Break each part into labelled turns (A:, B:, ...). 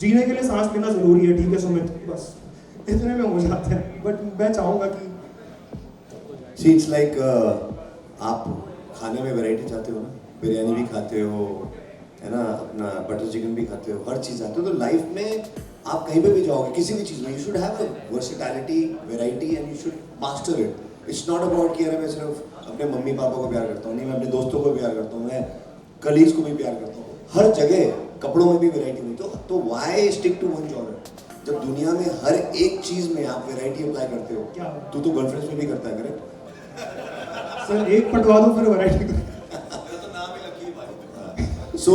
A: जीने के लिए सांस लेना जरूरी है, ठीक है सुमित, बस इतने में हो जाते हैं। बट मैं चाहूँगा कि
B: See, it's like आप खाने में वैरायटी चाहते हो ना, बिरयानी भी खाते हो, है ना, अपना बटर चिकन भी खाते हो, हर चीज़ आते हो, तो लाइफ में आप कहीं पे भी जाओगे, किसी भी चीज़ में, you should have a versatility, variety and you should master it. It's not about कि अरे मैं सिर्फ अपने मम्मी पापा को प्यार करता हूँ, नहीं, मैं अपने दोस्तों को प्यार करता हूँ, मैं कलीग्स को भी प्यार करता हूँ, हर जगह कपड़ों में भी वैरायटी नहीं, तो why stick to one genre? जब दुनिया में हर एक चीज़ में आप वैरायटी अप्लाई करते हो,
A: क्या
B: तू तो गर्लफ्रेंड्स में भी करता है, करेक्ट?
A: सर एक पटवा दो फिर वैरायटी को।
B: So,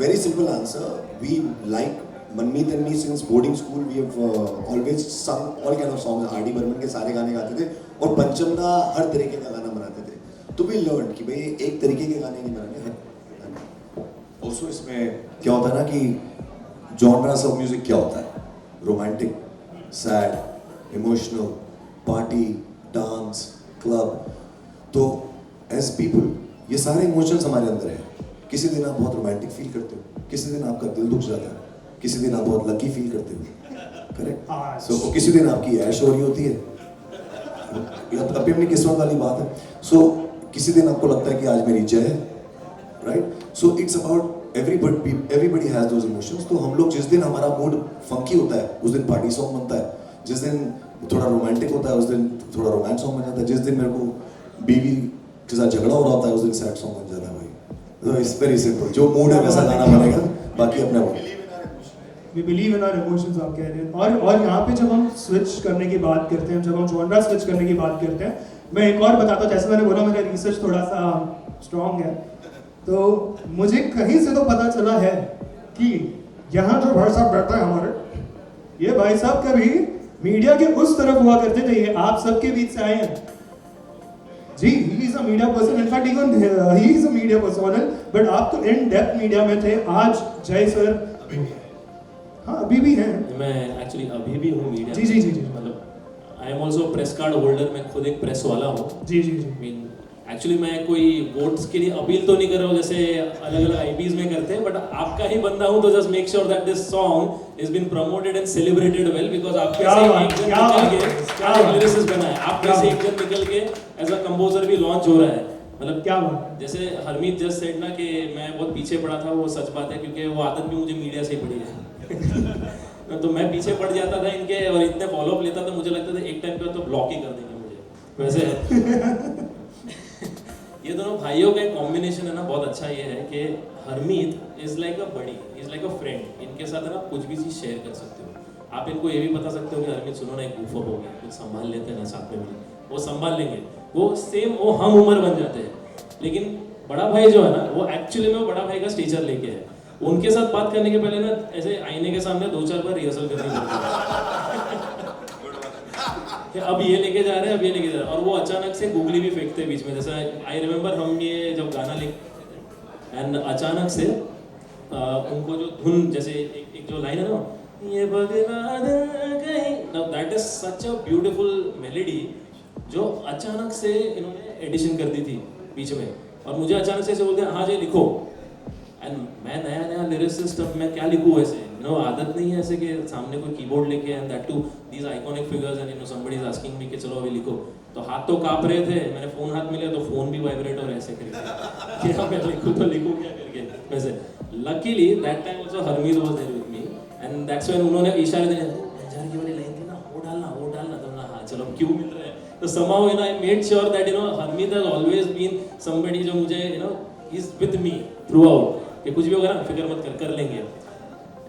B: very simple answer. We like Manmeet and me since boarding school. We have always sung all kind of songs. R.D. Burman के सारे गाने गाते थे और पंचम दा हर तरीके का गाना बनाते थे. तो we learned कि भाई एक तरीके के गाने नहीं बनाने. Also इसमें क्या होता है ना कि genres of music क्या होता है? Romantic, sad, emotional, party, dance, club. तो as people ये सारे emotions हमारे अंदर हैं. किसी दिन आप बहुत रोमांटिक फील करते हो, किसी दिन आपका दिल दुख जाता है, किसी दिन आप बहुत लकी फील करते हो, करेक्ट? सो किसी दिन आपकी ऐश हो रही होती है, अभी अपनी किस्मत वाली बात है। सो किसी दिन आपको लगता है कि आज मेरी जय है, right? So it's about everybody has those emotions. तो हम लोग जिस दिन हमारा मूड फंकी होता है उस दिन पार्टी सॉन्ग बनता है, जिस दिन थोड़ा रोमांटिक होता है उस दिन थोड़ा रोमांस सॉन्ग बन जाता है, जिस दिन मेरे को बीवी के साथ झगड़ा हो रहा होता है उस दिन सैड सॉन्ग बन जाता है। भाई तो इट्स वेरी सिंपल, जो मूड है वैसा गाना बनेगा, बाकी अपने आप।
A: We believe in our emotions, आप कह रहे हैं। और यहाँ पे जब हम स्विच करने की बात करते हैं, जब हम जॉनरा स्विच करने की बात करते हैं, मैं एक और बताता हूँ, जैसे मैंने बोला मेरा रिसर्च थोड़ा सा स्ट्रॉन्ग है, तो मुझे कहीं से तो पता चला है कि यहाँ जो भाई साहब बैठा है हमारे, ये भाई साहब कभी मीडिया के उस तरफ हुआ करते थे, ये आप सबके बीच से आए हैं जी। He is a media person, in fact even he is a media personal, but आप तो इन डेप्थ मीडिया में थे। आज जय सर, हाँ अभी भी हैं।
C: मैं एक्चुअली अभी भी हूँ मीडिया।
A: जी जी जी जी,
C: मतलब I am also press card holder, मैं खुद एक प्रेस वाला हूँ।
A: जी जी जी।
C: मीन एक्चुअली मैं कोई वोट्स के लिए अपील तो नहीं कर रहा हूँ जैसे अलग अलग आईपीज में करते हैं, बट आपका ही बंदा हूँ, तो just make sure that this song is been promoted and celebrated well, because आपके से एक जन निकल के लिरिसिस्ट बना है, आपके से एक जन निकल के एज अ कंपोजर भी लॉन्च हो रहा है। मतलब
A: क्या बात,
C: जैसे हरमीत जस्ट सेड ना कि मैं बहुत पीछे पड़ा था, वो सच बात है, क्योंकि वो आदत भी मुझे मीडिया से ही पड़ी है। तो मैं पीछे पड़ जाता था इनके और इतने फॉलोअप लेता था, मुझे लगता था एक टाइम पे तो ब्लॉक ही कर देंगे मुझे। वैसे ये दोनों भाइयों का एक कॉम्बिनेशन है ना, बहुत अच्छा ये है कि Harmeet is like a buddy, is like a friend. इनके साथ है ना कुछ भी चीज़ शेयर कर सकते हो आप, इनको ये भी बता सकते हो कि हरमीत सुनो ना एक बूफर हो गया, कुछ संभाल लेते हैं ना साथ में मिले, वो संभाल लेंगे, वो सेम वो हम उम्र बन जाते हैं। लेकिन बड़ा भाई जो है ना, वो एक्चुअली में बड़ा भाई का स्टेचर लेके है। उनके साथ बात करने के पहले ना ऐसे आईने के सामने 2-4 बार रिहर्सल करनी पड़ती है कि अब ये लेके जा रहे हैं, अब ये लेके जा रहे हैं, और वो अचानक से गूगली भी फेंकते हैं बीच में। जैसे आई रिमेम्बर हम ये जब गाना लिखते एंड अचानक से उनको जो धुन, जैसे एक जो लाइन है ना, ये बगला कहीं, now that is such a beautiful melody जो अचानक से इन्होंने एडिशन कर दी थी बीच में, और मुझे अचानक से ऐसे बोलते हैं हाँ जी लिखो, एंड मैं नया लिरिसिस्ट, अब मैं क्या लिखूँ ऐसे, आदत नहीं है ऐसे कि सामने कोई कीबोर्ड लेके, and that to these iconic figures, and somebody is asking me कि चलो अभी लिखो, तो हाथ तो कांप रहे थे, मैंने फोन हाथ में लिया तो फोन भी वाइब्रेट हो रहा है ऐसे करके कि मैं लिखूँ तो लिखूँ क्या करके। वैसे luckily that time also Harmeet was there with me, and that's when उन्होंने इशारे दिए, अंजार की वाली लाइन थी ना, वो डालना, तो ना हाँ चलो क्यों मिल रहा है, तो somehow I made sure that Harmeet has always been somebody जो मुझे is with me throughout, कि कुछ भी होगा ना फिक्र मत कर लेंगे।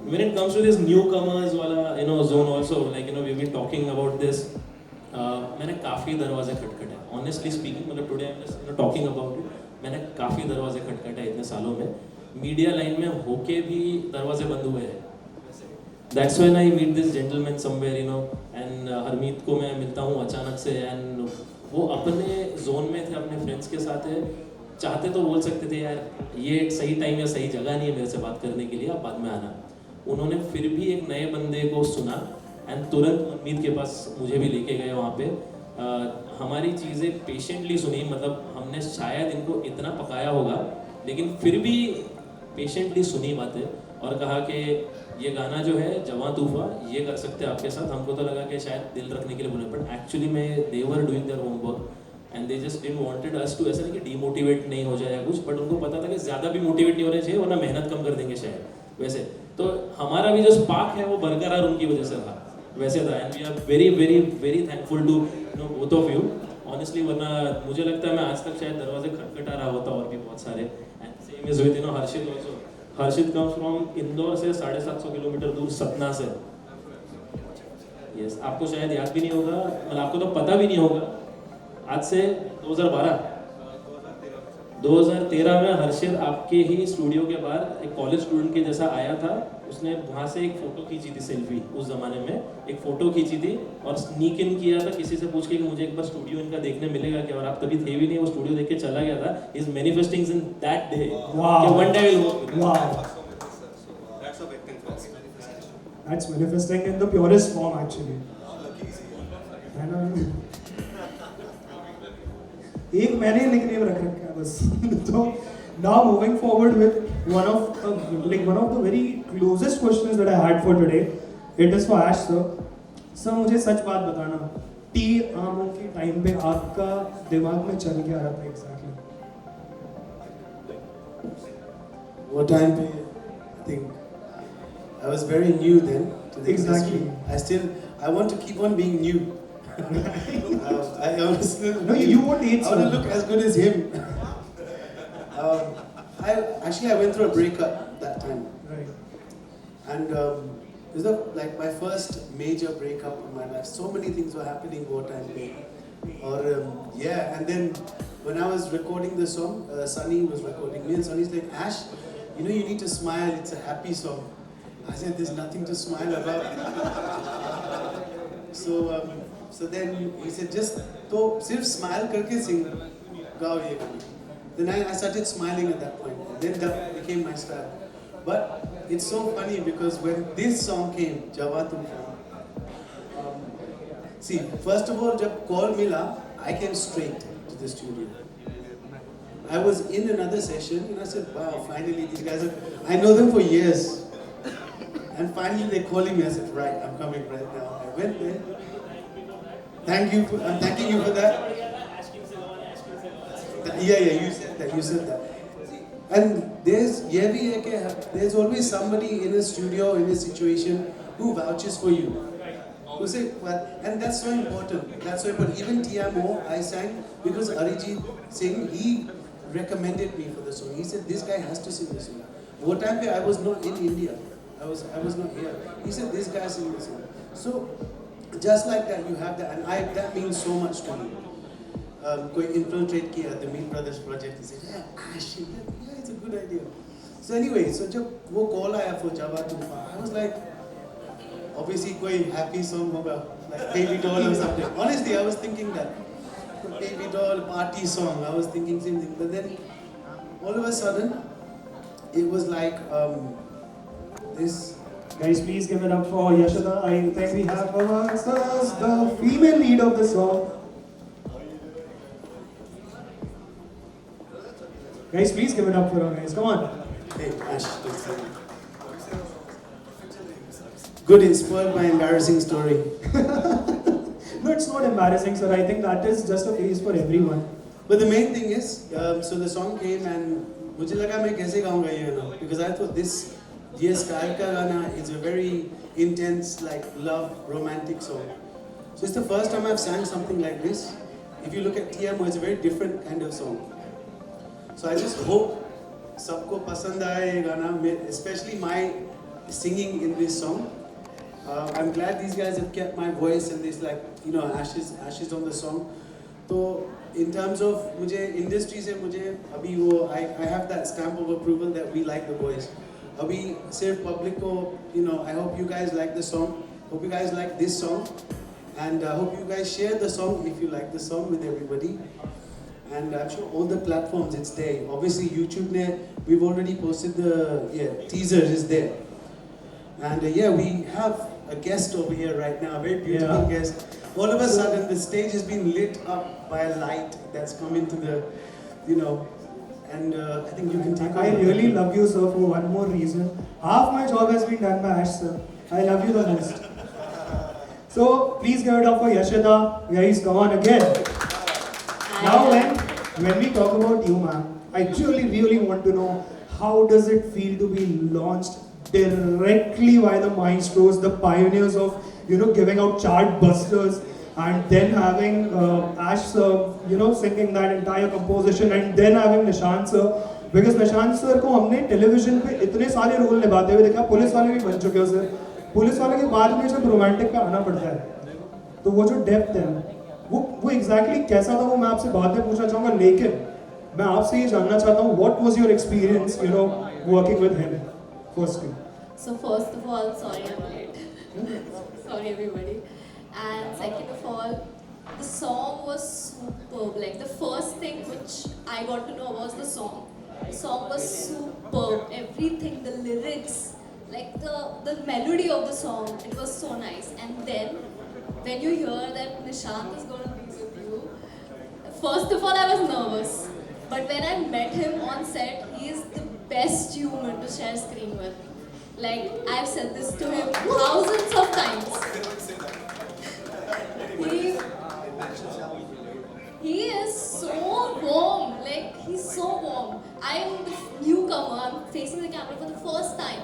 C: When it comes to this newcomers वाला zone also, like we've been talking about this, मैंने काफ़ी दरवाजे खटखटे, honestly speaking, मतलब today I'm just talking about it, मैंने काफ़ी दरवाजे खटखटे इतने सालों में, मीडिया लाइन में होके भी दरवाजे बंद हुए हैं। That's when I meet this gentleman somewhere, and Harmeet को मैं मिलता हूँ अचानक से, and वो अपने जोन में थे, अपने फ्रेंड्स के साथ है, चाहते तो बोल सकते थे यार ये सही टाइम या सही जगह नहीं है मेरे से बात करने के लिए, आप बाद में आना। उन्होंने फिर भी एक नए बंदे को सुना एंड तुरंत हरमीत के पास मुझे भी लेके गए वहाँ पे। हमारी चीज़ें पेशेंटली सुनी, मतलब हमने शायद इनको इतना पकाया होगा, लेकिन फिर भी पेशेंटली सुनी बातें और कहा कि ये गाना जो है जवां तूफा ये कर सकते हैं आपके साथ। हमको तो लगा कि शायद दिल रखने के लिए बोले, बट एक्चुअली में they were doing their homework and they just didn't wanted us to, ऐसा नहीं कि डीमोटिवेट नहीं हो जाए या कुछ, बट उनको पता था कि ज़्यादा भी मोटिवेट नहीं होना चाहिए वरना मेहनत कम कर देंगे शायद। वैसे तो हमारा भी जो स्पार्क है वो बरकरार उनकी वजह से था, वैसे था। And we are very very very thankful to both of you honestly, वरना मुझे लगता है मैं आज तक शायद दरवाजे खटखटा रहा होता और भी बहुत सारे। And same is with Harshit also. Harshit comes from Indore से 750 किलोमीटर दूर सतना से। यस, आपको शायद याद भी नहीं होगा, मतलब आपको तो पता भी नहीं होगा, आज से 2013 में हर्षित आपके ही स्टूडियो के बाहर एक कॉलेज स्टूडेंट के जैसा आया था। उसने वहाँ से एक फ़ोटो खींची थी, सेल्फी, उस ज़माने में एक फ़ोटो खींची थी और स्नीक इन किया था किसी से पूछ के कि मुझे एक बार स्टूडियो इनका देखने मिलेगा क्या, और आप तभी थे भी नहीं, वो स्टूडियो देख के चला गया था। Is manifesting in that day कि one day will work.
A: Wow. That's manifesting in the purest form actually. है ना? एक मैंने निकनेम रख रखा है बस। तो now moving forward with one of the very closest questions that I had for today. It is for Ash sir. Sir मुझे सच बात बताना, टी आमों के टाइम पे आपका दिमाग में चल क्या रहा था एग्जैक्टली?
D: What time पे? I think I was very new then to the
A: Exactly.
D: industry. I want to keep on being new. I honestly,
A: No, you won't age,
D: I want
A: sir.
D: to look as good as him. I went through a breakup that time,
A: Right.
D: and it was like my first major breakup in my life. So many things were happening what time पे. Or yeah, and then when I was recording the song, Sunny was recording me, and Sunny's like, Ash, you know you need to smile. It's a happy song. I said, there's nothing to smile about. So then he said, just तो सिर्फ smile करके sing, गाओ ये गाना. Then I started smiling at that point. Then that became my style. But it's so funny because when this song came, Java Tufan, see, first of all, जब call मिला, I came straight to the studio. I was in another session and I said, wow, finally these guys are, I know them for years. And finally they're calling me. I said, right, I'm coming right now. I went there. I'm thanking you for that. Yeah, you said that. And there's always somebody in a studio, in a situation, who vouches for you. Who say, well, and that's so important. Even TMO, I sang because Arijit Singh, he recommended me for the song. He said, this guy has to sing this song. What time I was not in India. I was not here. He said, this guy sing this song. So, just like that, you have that, and that means so much to me. Koi infiltrate kiya the Mean Brothers project. He said, yeah, Ash, yeah, it's a good idea. So anyway, so jab wo call aaya for Java Tufan, I was like, obviously koi happy song hoga, like Baby Doll or something. Honestly, I was thinking that. Baby Doll, party song, I was thinking same thing. But then, all of a sudden, it was like, this.
A: Guys, please give it up for Yashoda. I think we have amongst us the female lead of the song. Guys, please give it up for her, guys. Come on.
D: Hey, Ash, good, it's spoiled my embarrassing story.
A: No, it's not embarrassing, sir. I think that is just a phase for everyone.
D: But the main thing is, so the song came and मुझे लगा मैं कैसे गाऊंगा ये गाना, because I thought this style का गाना is a very intense, like love, romantic song. So it's the first time I've sang something like this. If you look at TMO, it's a very different kind of song. So I just hope सबको पसंद आए ये गाना, especially my singing in this song. I'm glad these guys have kept my voice and this, like, you know, ashes on the song. So in terms of मुझे industry से मुझे अभी वो I have that stamp of approval that we like the boys. अभी सिर्फ public को, you know, I hope you guys like the song. Hope you guys like this song, and hope you guys share the song if you like the song with everybody. And I'm sure all the platforms it's there. Obviously YouTube ne, we've already posted the teaser is there. And we have a guest over here right now, a very beautiful guest. All of a sudden the stage has been lit up by a light that's come into the, you know, and I think you can take
A: I
D: over.
A: really love you, sir, for one more reason. Half my job has been done by Ash, sir. I love you the most. So please give it up for Yashada. Guys, come on again. Now, when we talk about you, ma'am, I really want to know how does it feel to be launched directly by the maestros, the pioneers of giving out chart busters, and then having Ash sir, singing that entire composition, and then having Nishant sir. Because Nishant sir को हमने television पे इतने सारे role निभाते हुए देखा, police वाले भी बन चुके हो सर. पुलिस वाले के बाद में जब रोमांटिक पे आना पड़ता है, तो वो जो डेप्थ है, वो एग्जैक्टली कैसा था, वो मैं आपसे बातें पूछना चाहूँगा. लेकिन मैं आपसे ये जानना चाहता हूँ, what was your experience working with him firstly.
E: So first of all, sorry I'm late. Sorry everybody. And second of all, the song was superb. Like the first thing which I got to know was the song. The song was superb. Everything, the lyrics, like the melody of the song, it was so nice. And then when you hear that Nishant is going to be with you, first of all I was nervous. But when I met him on set, he is the best human to share screen with. Like, I've said this to him thousands of times. He is so warm. Like, he's so warm. I'm the newcomer. I'm facing the camera for the first time.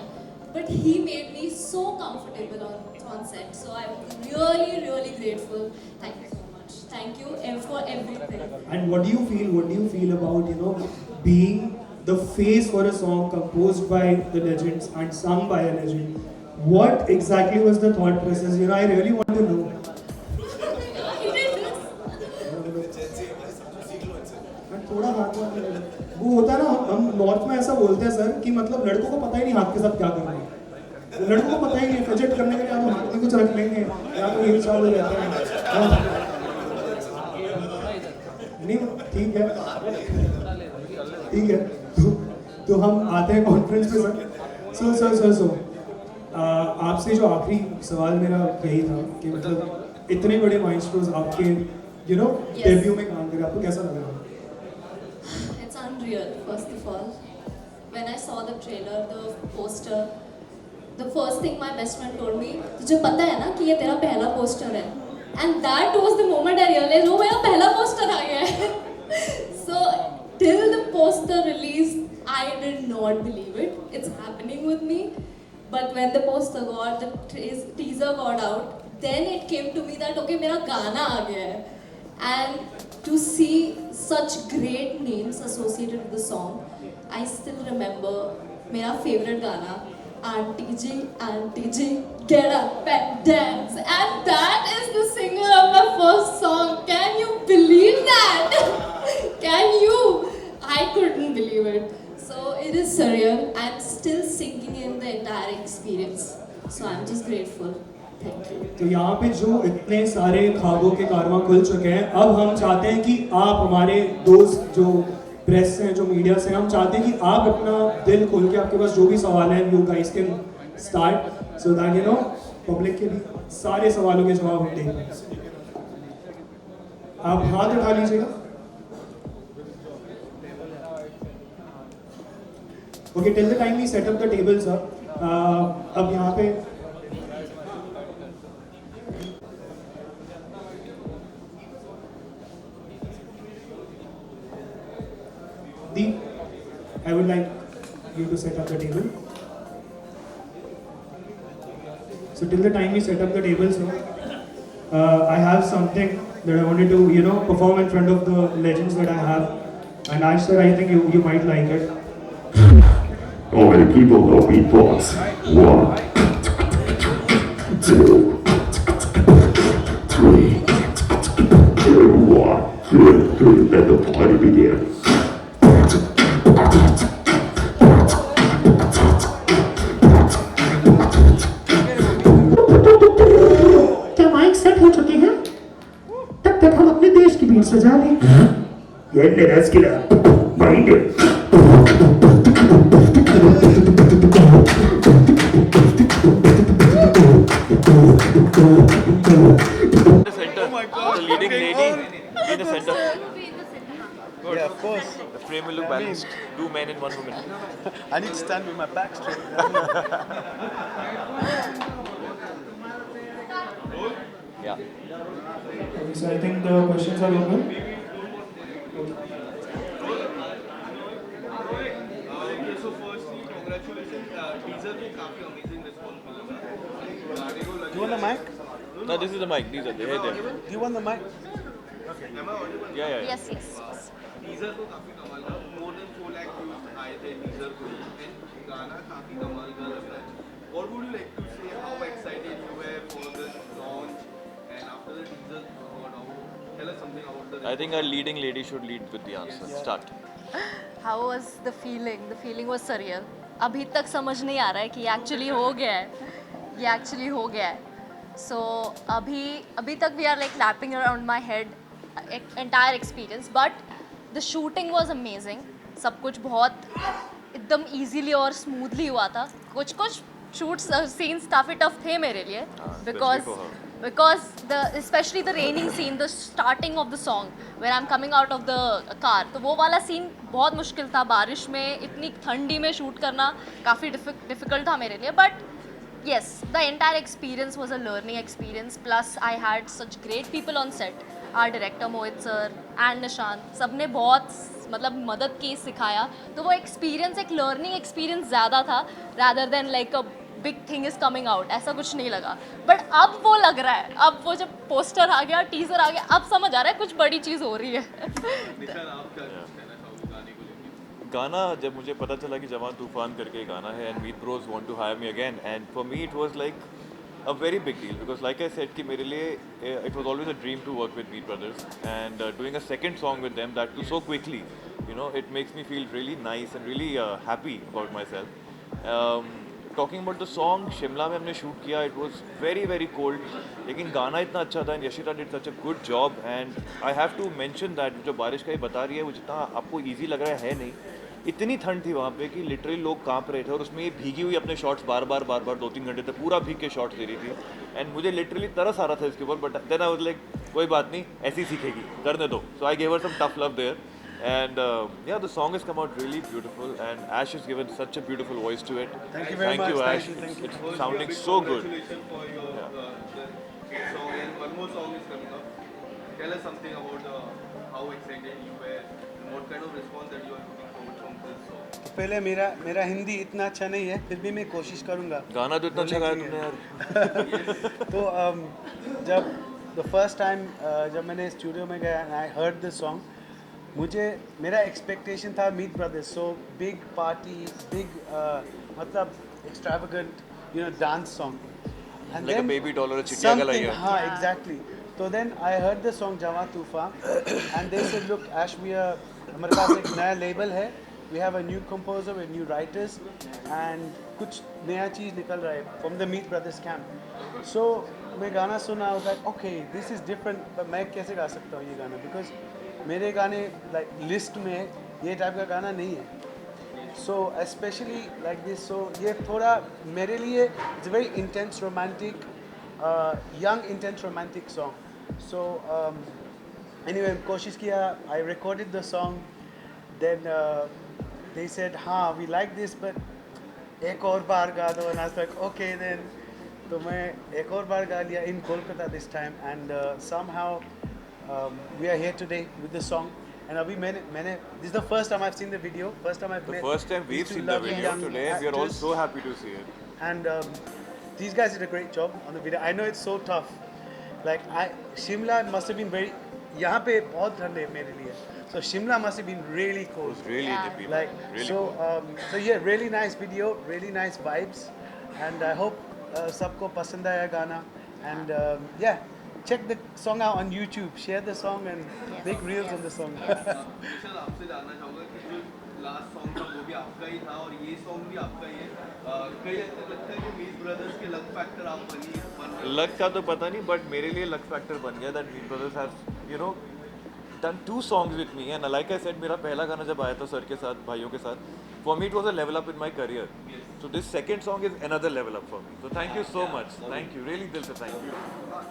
E: But he made me so comfortable on set. So I'm really grateful. Thank you so much. Thank you for everything.
A: And what do you feel about being the face for a song composed by the legends and sung by a legend? What exactly was the thought process? I really want to know.
E: He did this.
A: थोड़ा हाथ वो होता है ना, हम north में ऐसा बोलते हैं सर कि मतलब लड़कों को पता ही नहीं हाथ के साथ क्या करना है. लड़कों को पता ही नहीं, फिजेट करने के लिए हम हाथ में कुछ रख लेंगे या तो ये चालू रहता है. नहीं, ठीक है. तो हम आते हैं कॉन्फ्रेंस पे सर. सो आपसे जो आखिरी सवाल मेरा यही था कि मतलब इतने बड़े माइस्ट्रोस आपके डेब्यू में काम करे, आपको कैसा लगा?
E: It's unreal, first of all. When I saw the trailer, the poster, the first thing my best friend told me, तुझे पता है ना कि ये तेरा पहला पोस्टर है? And that was the moment I realized, oh मेरा पहला पोस्टर आ गया है. So till the poster released, I did not believe it. It's happening with me. But when the poster got, the teaser got out, then it came to me that okay मेरा गाना आ गया है. And to see such great names associated with the song, I still remember मेरा favorite गाना, Auntie G, get up and dance. And that is the singer of my first song. Can you believe that? Can you? I couldn't believe it. So it is surreal and still sinking in the entire experience. So I'm just grateful. Thank you.
A: तो यहाँ पे जो इतने सारे ख्वाबों के कारवां खुल चुके हैं, अब हम चाहते हैं कि आप हमारे दोस्त जो प्रेस हैं, जो मीडिया से, हम चाहते हैं कि आप अपना दिल खोल के आपके पास जो भी सवाल हैं, you guys can start so that public के भी सारे सवालों के जवाब हम देंगे. आप हाथ उठा लीजिएगा. Okay, till the time we set up the tables. अब यहाँ पे I would like you to set up the table. So till the time we set up the table, I have something that I wanted to, perform in front of the legends that I have. And Ash sir, I think you might like it.
F: How many people know beatbox? 1, 2, 3. 1, 2, 3. Let the party begin.
A: क्या mic set हो चुके हैं? तब तक हम अपने देश की बीट सजा लें.
F: ये मेरा स्किल है. Mind
G: The center. The leading lady in the center.
D: Yeah, of course.
G: The frame will look
D: I mean-
G: balanced. Two men and one woman.
D: I need to stand with my back straight.
G: Yeah.
A: Okay, so I think the questions are open.
H: Okay, so firstly, congratulations. Teaser को काफी amazing response मिला था। गाने को
D: Do you want the mic?
G: No, this is the mic. These are the. Hey there.
D: Do you want the mic?
H: am I audible?
G: Yeah, yeah.
E: Yes, yes.
H: Teaser को काफी कमाल का more than 4 lakh views आए थे teaser को and गाना काफी कमाल का लग रहा है. What would you like to say? How excited you were for this launch and after the teaser got out? Tell us something about the.
G: I think our leading lady should lead with the answer. Start.
I: How was the feeling? The feeling was surreal. अभी तक समझ नहीं आ रहा है कि actually हो गया है. ये एक्चुअली हो गया है. So अभी तक we are like lapping around my head entire experience, but the shooting was amazing. सब कुछ बहुत एकदम easily और smoothly हुआ था. कुछ shoots scenes काफ़ी tough थे मेरे लिए because especially the raining scene, the starting of the song when I'm coming out of the car, तो वो वाला scene बहुत मुश्किल था. बारिश में इतनी ठंडी में shoot करना काफ़ी difficult था मेरे लिए, but yes, the entire experience was a learning experience. Plus I had such great people on set. Our director Mohit sir and Nishan, सबने बहुत मतलब मदद की, सिखाया. तो वो experience एक learning experience ज़्यादा था rather than like a big thing is coming out. ऐसा कुछ नहीं लगा. But अब वो लग रहा है. अब वो जब poster आ गया, teaser आ गया, अब समझ आ रहा है कुछ बड़ी चीज़ हो रही है.
H: निशान आप क्या कहना चाहोगे गाने को लेकर?
G: गाना जब मुझे पता चला कि जवान तूफान करके गाना है and Meet Bros want to hire me again, and for me it was like a very big deal because like I said कि मेरे लिए it was always a dream to work with Meet Brothers, and doing a second song with them, that too so quickly, you know, it makes me feel really nice and really happy about myself. Talking about the song, Shimla में हमने shoot किया. It was very very cold, लेकिन गाना इतना अच्छा था and Yashita did such a good job, and I have to mention that जो बारिश का ये बता रही है वो जितना आपको easy लग रहा है नहीं, इतनी ठंड थी वहाँ पे कि लिटरली लोग कांप रहे थे और उसमें ये भीगी हुई अपने शॉट्स बार बार 2-3 घंटे तक पूरा भीग के शॉट्स दे रही थी. एंड मुझे लिटरली तरस आ रहा था इसके ऊपर, but then I was like कोई बात नहीं, ऐसी ही सीखेगी, करने दो. So I gave her some tough love there. And yeah, the song has come out really beautiful, and Ash has given such a beautiful voice to it.
D: Thank you very much.
G: Ash.
D: Thank you.
G: It's sounding so good.
H: Congratulations for your the song and one more song is coming up. Tell us something about how excited you were and what kind of response that you are looking forward from this song.
D: पहले मेरा हिंदी इतना अच्छा नहीं है, फिर भी मैं कोशिश करूँगा.
G: गाना तो इतना अच्छा गाया तुमने यार.
D: तो जब the first time जब मैंने स्टूडियो में गया and I heard this song, मुझे मेरा एक्सपेक्टेशन था Meet Brothers, so big party, big मतलब extravagant, you know, dance song.
G: Like a baby doll or a चिटिया गला ये.
D: हाँ, एग्जैक्टली. तो then I heard the song Jawan Toofan and they said look Ash, हमारे पास एक नया लेबल है, we have a new composer with new writers and कुछ नया चीज़ निकल रहा है from the Meet Brothers camp. So मैं गाना सुना, आई was like okay this is different, पर मैं कैसे गा सकता हूँ ये गाना, बिकॉज मेरे गाने लाइक लिस्ट में ये टाइप का गाना नहीं है. सो स्पेशली लाइक दिस, सो ये थोड़ा मेरे लिए it's very intense romantic, young intense romantic song. So anyway, कोशिश किया, I recorded the song, then they said हाँ we like this but एक और बार गा दो, and I was like okay then. तो मैं एक और बार गा लिया in Kolkata this time, and somehow we are here today with the song. And अभी मैंने this is the first time I've seen the video, first time I've
G: The
D: met
G: first time we've
D: these two
G: seen the
D: lovely
G: video
D: young
G: today, we are all
D: actors.
G: so happy to see it.
D: And these guys did a great job on the video. I know it's so tough. Like Shimla must have been very. यहाँ पे बहुत ठंड है मेरे लिए. So Shimla must have been really
G: It
D: cold.
G: was really
I: Yeah.
G: nippy,
D: Like
G: really
D: so.
G: cool.
D: So yeah, really nice video, really nice vibes, and I hope सबको पसंद आया गाना. And yeah, check the song out on YouTube. Share the song and make reels on the song.
H: निशान आपसे जानना चाहूँगा कि जो लास्ट सॉन्ग था वो भी आपका ही था और ये सॉन्ग भी आपका ही है. कई हद तक लगता है कि मीट ब्रदर्स के लक फैक्टर आप बन रहे हो.
G: लक का तो पता नहीं, बट मेरे लिए लक फैक्टर बन गया that Meet Brothers have, you know, done 2 songs with me, and like I said, मेरा पहला गाना जब आया था सर के साथ, भाइयों के साथ, for me it was a level up in my career. So this second song is another level up for me. So thank you so much. Thank you. Really दिल से thank you.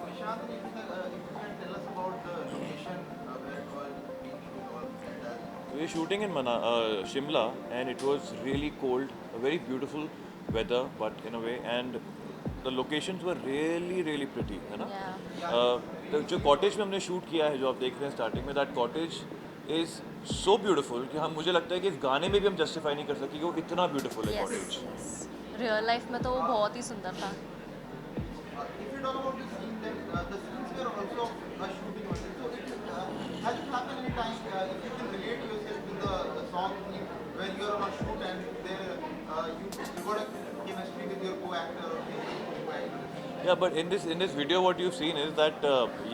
H: Nishant, if you can tell us about the location where you are being shoot or
G: We were shooting in Shimla, and it was really cold, a very beautiful weather, but in a way, and the locations were really, really pretty, है ना? जो cottage में हमने shoot किया है, जो आप देख रहे हैं स्टार्टिंग में, that cottage is so beautiful कि हम मुझे लगता है कि इस गाने में भी हम जस्टिफाई नहीं कर सकते कि वो इतना ब्यूटीफुल है कॉटेज.
I: रियल लाइफ में तो वो बहुत ही सुंदर था.
H: If you talk about the scene, then the scenes were also a shooting only. So has it happened any time if you can relate yourself with the song when you're on a shoot and there you got a chemistry with your co-actor or co-actor?
G: Yeah, but in this video, what you've seen is that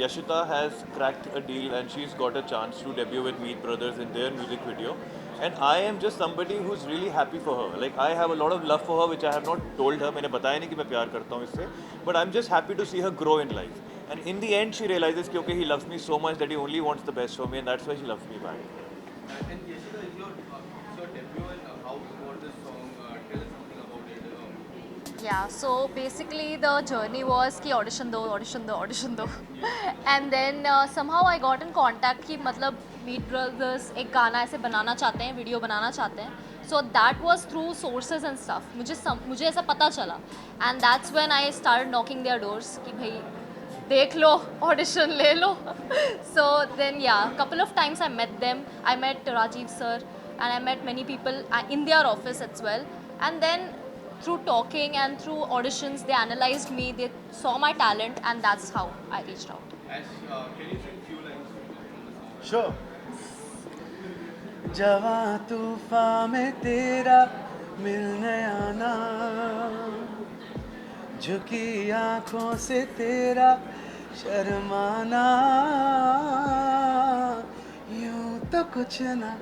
G: Yashita has cracked a deal and she's got a chance to debut with Meet Brothers in their music video. And I am just somebody who's really happy for her. Like I have a lot of love for her, which I have not told her. मैंने बताया नहीं कि मैं प्यार करता हूँ इससे. But I'm just happy to see her grow in life. And in the end, she realizes कि okay, he loves me so much that he only wants the best for me, and that's why she loves me back.
H: And Yashita, is your debut and how you got this song? Tell us something about it.
I: Yeah, so basically the journey was कि audition दो and then somehow I got in contact कि मतलब Meet Brothers एक गाना ऐसे बनाना चाहते हैं, video बनाना चाहते हैं. So that was through sources and stuff. मुझे ऐसा पता चला and that's when I started knocking their doors कि भाई देख लो, audition ले लो. So then yeah, couple of times I met them. I met Rajiv sir and I met many people in their office as well. And then through talking and through auditions, they analyzed me, they saw my talent, and that's how I reached out.
H: Can you sing few lines from the song?
D: Sure. जवां तूफान में तेरा मिलने आना, झुकी आँखों से तेरा शर्माना, यूं तो कुछ ना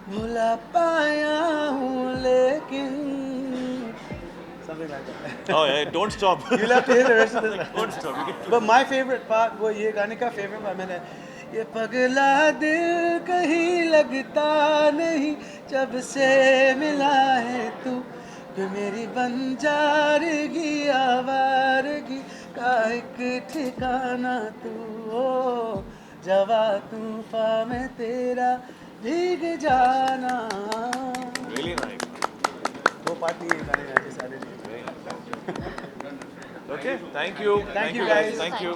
D: भुला पाया हूँ लेकिन something like that.
G: Oh yeah, don't stop.
D: You'll have to hear the rest of this.
G: Don't stop.
D: But my favorite part, वो ये गाने का favorite part मैंने, ये पगला दिल कहीं लगता नहीं जब से मिला है तू, कि मेरी बंजारगी आवारगी का एक ठिकाना तू, ओ जवा तूफान में तेरा भीग जाना.
G: Really nice.
D: वो पार्टी गाने गाने सारे.
G: Okay, thank you.
D: Thank you guys.
G: Thank you.